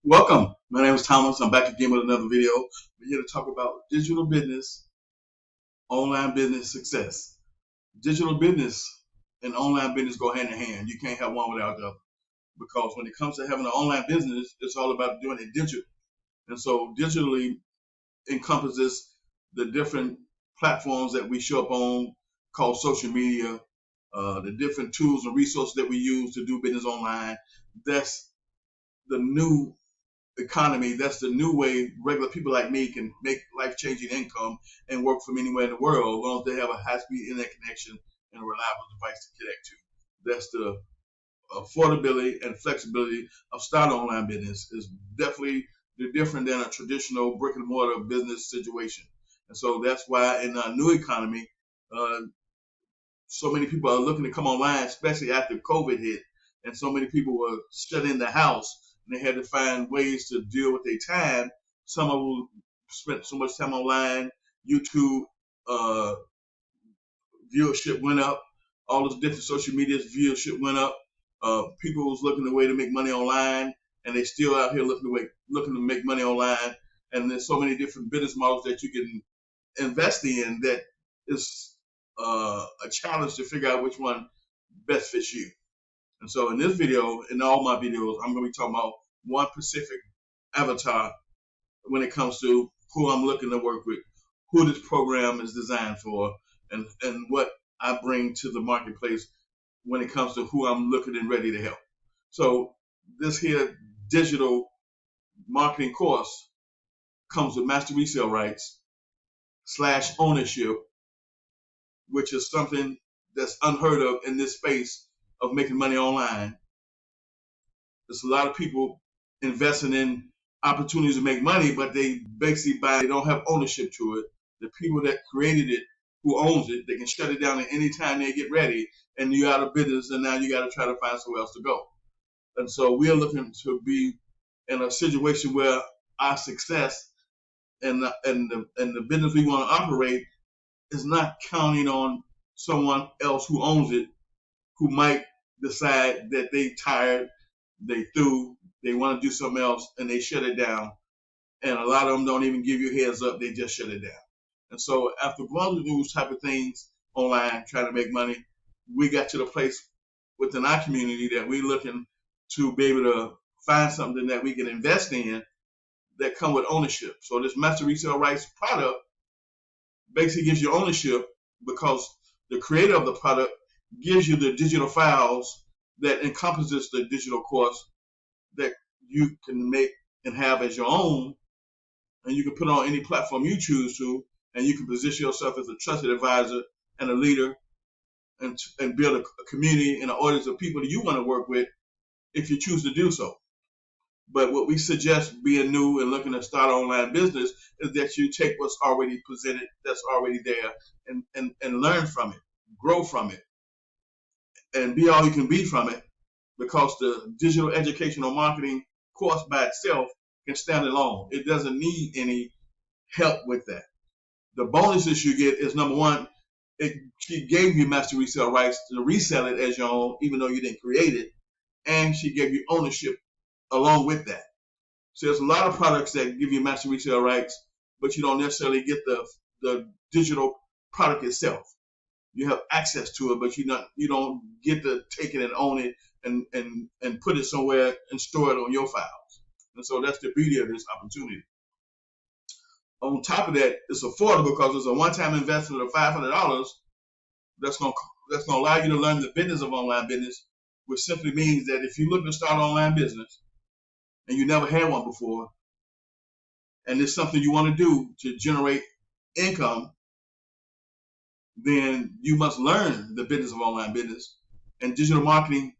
Welcome. My name is Thomas. I'm back again with another video. We're here to talk about digital business, online business success. Digital business and online business go hand in hand. You can't have one without the other. Because when it comes to having an online business, it's all about doing it digital. And so digitally encompasses the different platforms that we show up on called social media, the different tools and resources that we use to do business online. That's the new economy. That's the new way regular people like me can make life-changing income and work from anywhere in the world, as long as they have a high-speed internet connection and a reliable device to connect to. That's the affordability and flexibility of start online business is definitely different than a traditional brick and mortar business situation. And so that's why in our new economy, uh, so many people are looking to come online, especially after COVID hit, and so many people were shut in the house, and they had to find ways to deal with their time. Some of them spent so much time online. YouTube uh, viewership went up. All those different social medias viewership went up. People was looking a way to make money online, and they still out here looking to make money online. And there's so many different business models that you can invest in that is a challenge to figure out which one best fits you. And so in this video, in all my videos, I'm going to be talking about one specific avatar when it comes to who I'm looking to work with, who this program is designed for, and what I bring to the marketplace when it comes to who I'm looking and ready to help. So this here digital marketing course comes with master resale rights / ownership, which is something that's unheard of in this space of making money online. There's a lot of people investing in opportunities to make money, but they basically they don't have ownership to it. The people that created it, who owns it, they can shut it down at any time they get ready, and you're out of business, and now you got to try to find somewhere else to go. And so we are looking to be in a situation where our success and the business we want to operate is not counting on someone else who owns it, who might decide that they tired, they through, they want to do something else, and they shut it down. And a lot of them don't even give you a heads up; they just shut it down. And so after going through those type of things online, trying to make money, we got to the place within our community that we're looking to be able to find something that we can invest in that come with ownership. So this master resale rights product basically gives you ownership because the creator of the product gives you the digital files that encompasses the digital course that you can make and have as your own, and you can put on any platform you choose to, and you can position yourself as a trusted advisor and a leader, and build a community and an audience of people that you want to work with if you choose to do so. But what we suggest being new and looking to start online business is that you take what's already presented, that's already there, and learn from it, grow from it, and be all you can be from it, because the digital educational marketing course by itself can stand alone. It doesn't need any help with that. The bonuses you get is, number one, she gave you master resale rights to resell it as your own, even though you didn't create it, and she gave you ownership along with that. So there's a lot of products that give you master resale rights, but you don't necessarily get the digital product itself. You have access to it, but you don't get to take it and own it and put it somewhere and store it on your files. And so that's the beauty of this opportunity. On top of that, it's affordable because it's a one-time investment of $500 that's going to allow you to learn the business of online business, which simply means that if you're looking to start an online business and you never had one before, and it's something you want to do to generate income, then you must learn the business of online business. And digital marketing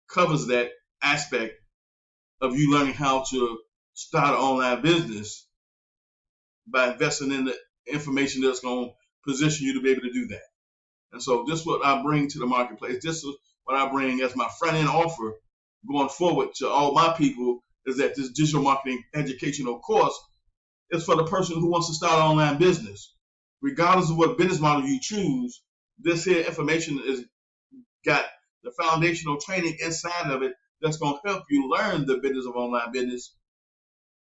covers that aspect of you learning how to start an online business by investing in the information that's going to position you to be able to do that. And so this is what I bring to the marketplace. This is what I bring as my front end offer going forward to all my people, is that this digital marketing educational course is for the person who wants to start an online business. Regardless of what business model you choose, this here information is got the foundational training inside of it that's going to help you learn the business of online business.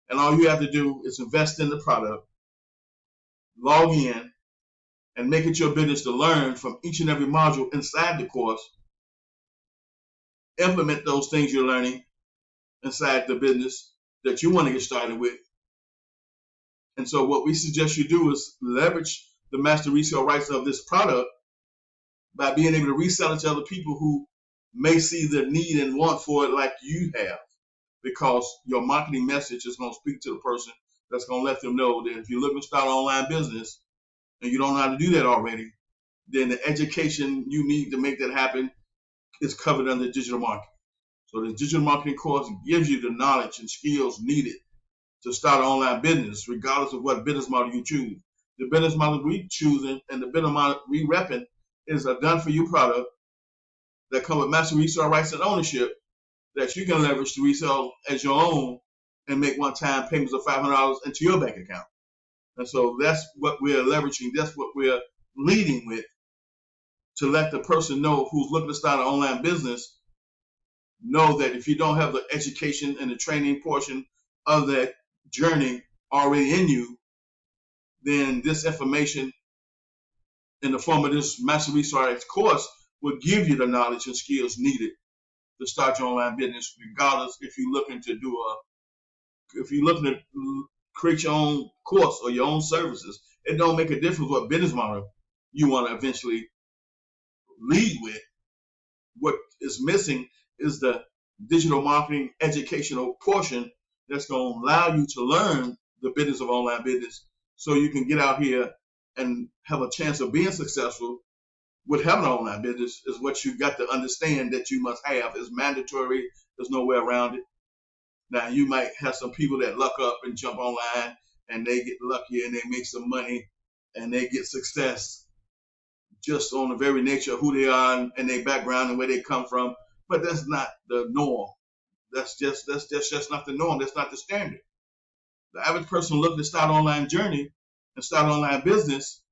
And all you have to do is invest in the product, log in, and make it your business to learn from each and every module inside the course. Implement those things you're learning inside the business that you want to get started with. And so what we suggest you do is leverage the master resale rights of this product by being able to resell it to other people who may see the need and want for it like you have, because your marketing message is going to speak to the person that's going to let them know that if you're looking to start an online business and you don't know how to do that already, then the education you need to make that happen is covered under digital marketing. So the digital marketing course gives you the knowledge and skills needed to start an online business, regardless of what business model you choose. The business model we choosing and the business model we repping is a done-for-you product that comes with master resale rights and ownership that you can leverage to resell as your own and make one-time payments of $500 into your bank account. And so that's what we're leveraging. That's what we're leading with, to let the person know who's looking to start an online business know that if you don't have the education and the training portion of that journey already in you, then this information in the form of this master resale rights course will give you the knowledge and skills needed to start your online business, regardless if you're looking to create your own course or your own services. It don't make a difference what business model you want to eventually lead with. What is missing is the digital marketing educational portion that's going to allow you to learn the business of online business so you can get out here and have a chance of being successful with having an online business. Is what you got to understand that you must have. It's mandatory. There's no way around it. Now, you might have some people that luck up and jump online and they get lucky and they make some money and they get success just on the very nature of who they are and their background and where they come from. But that's not the norm. That's just not the norm. That's not the standard. The average person looking to start an online journey and start an online business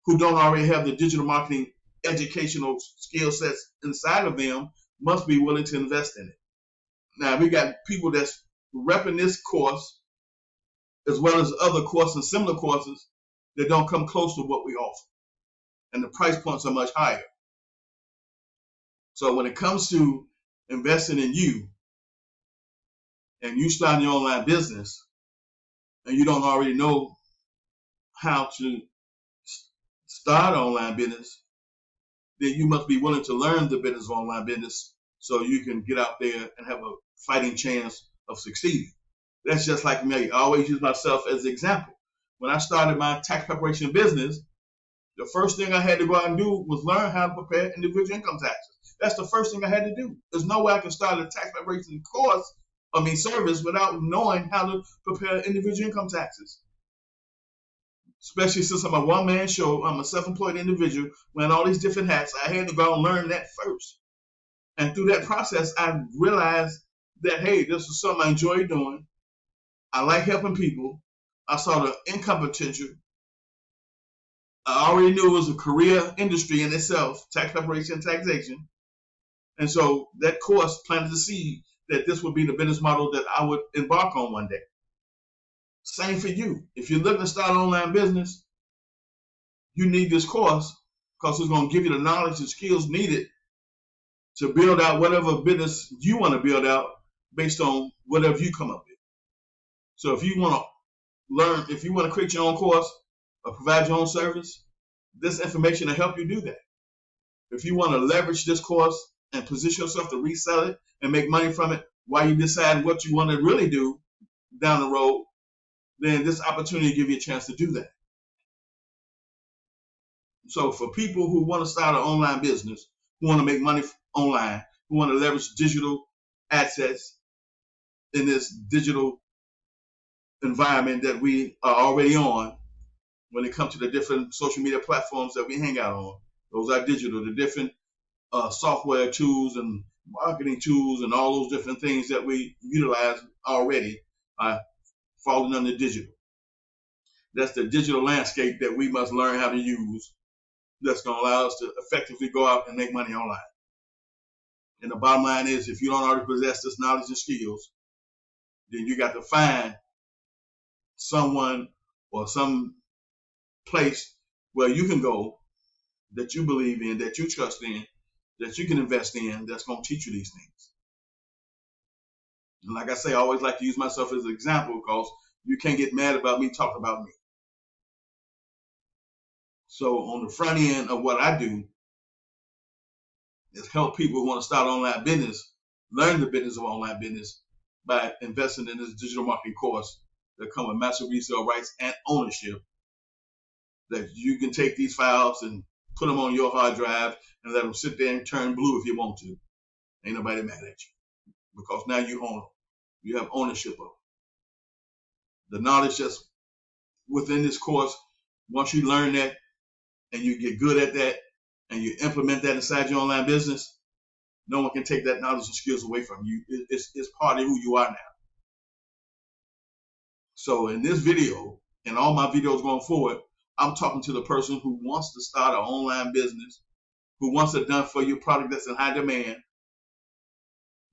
who don't already have the digital marketing educational skill sets inside of them must be willing to invest in it. Now, we got people that's repping this course as well as other courses and similar courses that don't come close to what we offer. And the price points are much higher. So when it comes to investing in you and you starting your online business and you don't already know how to start an online business, then you must be willing to learn the business of online business so you can get out there and have a fighting chance of succeeding. That's just like me. I always use myself as an example. When I started my tax preparation business, the first thing I had to go out and do was learn how to prepare individual income taxes. That's the first thing I had to do. There's no way I can start a tax preparation service without knowing how to prepare individual income taxes. Especially since I'm a one-man show, I'm a self-employed individual wearing all these different hats. I had to go and learn that first. And through that process, I realized that, hey, this is something I enjoy doing. I like helping people. I saw the income potential. I already knew it was a career industry in itself, tax preparation and taxation. And so that course planted the seed that this would be the business model that I would embark on one day. Same for you. If you're looking to start an online business, you need this course because it's going to give you the knowledge and skills needed to build out whatever business you want to build out based on whatever you come up with. So if you want to learn, if you want to create your own course or provide your own service, this information will help you do that. If you want to leverage this course and position yourself to resell it and make money from it while you decide what you want to really do down the road, then this opportunity will give you a chance to do that. So for people who want to start an online business, who want to make money online, who want to leverage digital assets in this digital environment that we are already on, when it comes to the different social media platforms that we hang out on, those are digital, the different software tools and marketing tools and all those different things that we utilize already are falling under digital. That's the digital landscape that we must learn how to use. That's going to allow us to effectively go out and make money online. And the bottom line is, if you don't already possess this knowledge and skills, then you got to find someone or some place where you can go that you believe in, that you trust in, that you can invest in, that's going to teach you these things. And like I say, I always like to use myself as an example because you can't get mad about me talking about me. So on the front end of what I do is help people who want to start online business, learn the business of online business by investing in this digital marketing course that come with massive resale rights and ownership, that you can take these files and put them on your hard drive and let them sit there and turn blue if you want to. Ain't nobody mad at you because now you own them. You have ownership of them. The knowledge that's within this course, once you learn that and you get good at that and you implement that inside your online business, no one can take that knowledge and skills away from you. It's part of who you are now. So in this video and all my videos going forward, I'm talking to the person who wants to start an online business, who wants a done for you product that's in high demand,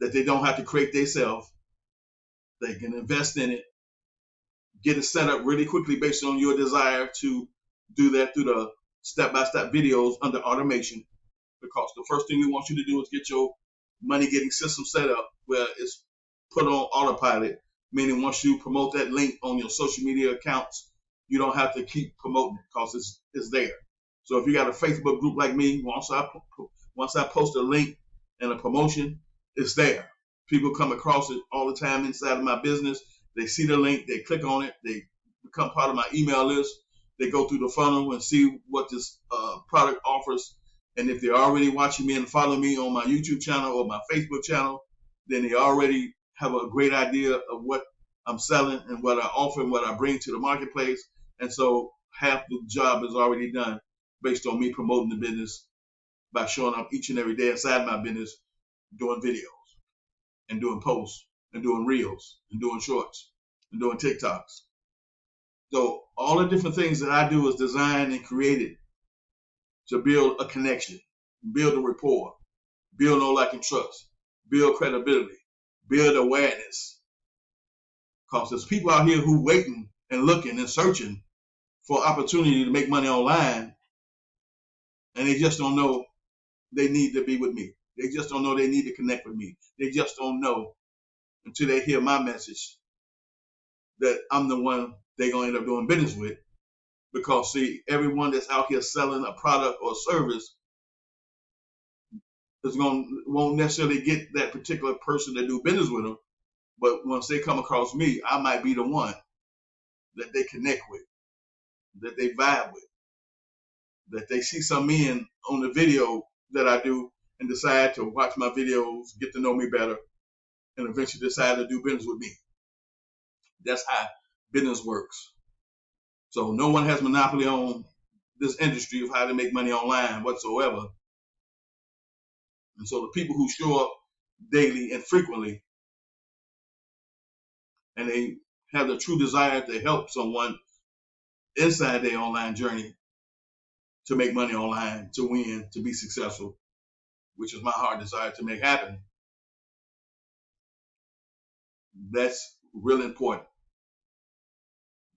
that they don't have to create themselves. They can invest in it, get it set up really quickly based on your desire to do that through the step-by-step videos under automation. Because the first thing we want you to do is get your money getting system set up where it's put on autopilot, meaning once you promote that link on your social media accounts, you don't have to keep promoting it because it's there. So if you got a Facebook group like me, once I post a link and a promotion, it's there. People come across it all the time inside of my business. They see the link, they click on it, they become part of my email list. They go through the funnel and see what this product offers. And if they're already watching me and following me on my YouTube channel or my Facebook channel, then they already have a great idea of what I'm selling and what I offer and what I bring to the marketplace. And so half the job is already done based on me promoting the business by showing up each and every day inside my business, doing videos and doing posts and doing reels and doing shorts and doing TikToks. So all the different things that I do is designed and created to build a connection, build a rapport, build know, like, and trust, build credibility, build awareness. Because there's people out here who waiting and looking and searching for opportunity to make money online, and they just don't know they need to be with me. They just don't know they need to connect with me. They just don't know until they hear my message that I'm the one they're going to end up doing business with. Because, see, everyone that's out here selling a product or service won't necessarily get that particular person to do business with them. But once they come across me, I might be the one that they connect with, that they vibe with, that they see some in on the video that I do and decide to watch my videos, get to know me better, and eventually decide to do business with me. That's how business works. So no one has monopoly on this industry of how to make money online whatsoever. And so the people who show up daily and frequently, and they have the true desire to help someone inside their online journey to make money online, to win, to be successful, which is my heart desire to make happen. That's really important.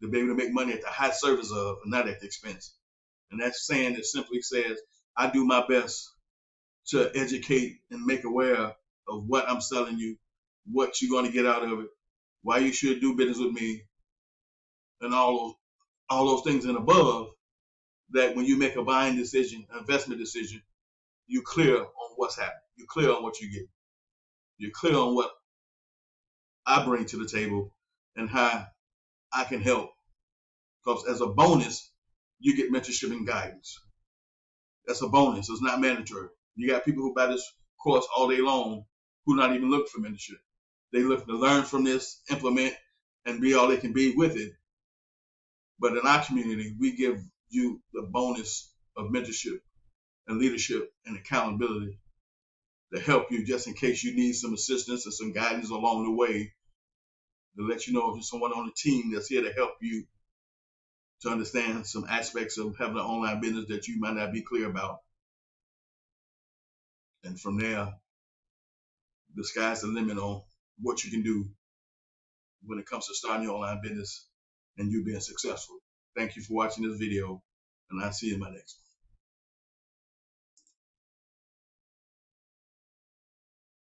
To be able to make money at the high service of, and not at the expense. And that saying that simply says, I do my best to educate and make aware of what I'm selling you, what you're going to get out of it, why you should do business with me, and all those things and above, that when you make a buying decision, an investment decision, you're clear on what's happening. You're clear on what you get. You're clear on what I bring to the table and how I can help. Because as a bonus, you get mentorship and guidance. That's a bonus. It's not mandatory. You got people who buy this course all day long who not even look for mentorship. They look to learn from this, implement, and be all they can be with it. But in our community, we give you the bonus of mentorship and leadership and accountability to help you just in case you need some assistance or some guidance along the way, to let you know if there's someone on the team that's here to help you to understand some aspects of having an online business that you might not be clear about. And from there, the sky's the limit on what you can do when it comes to starting your online business and you being successful. Thank you for watching this video, and I'll see you in my next one.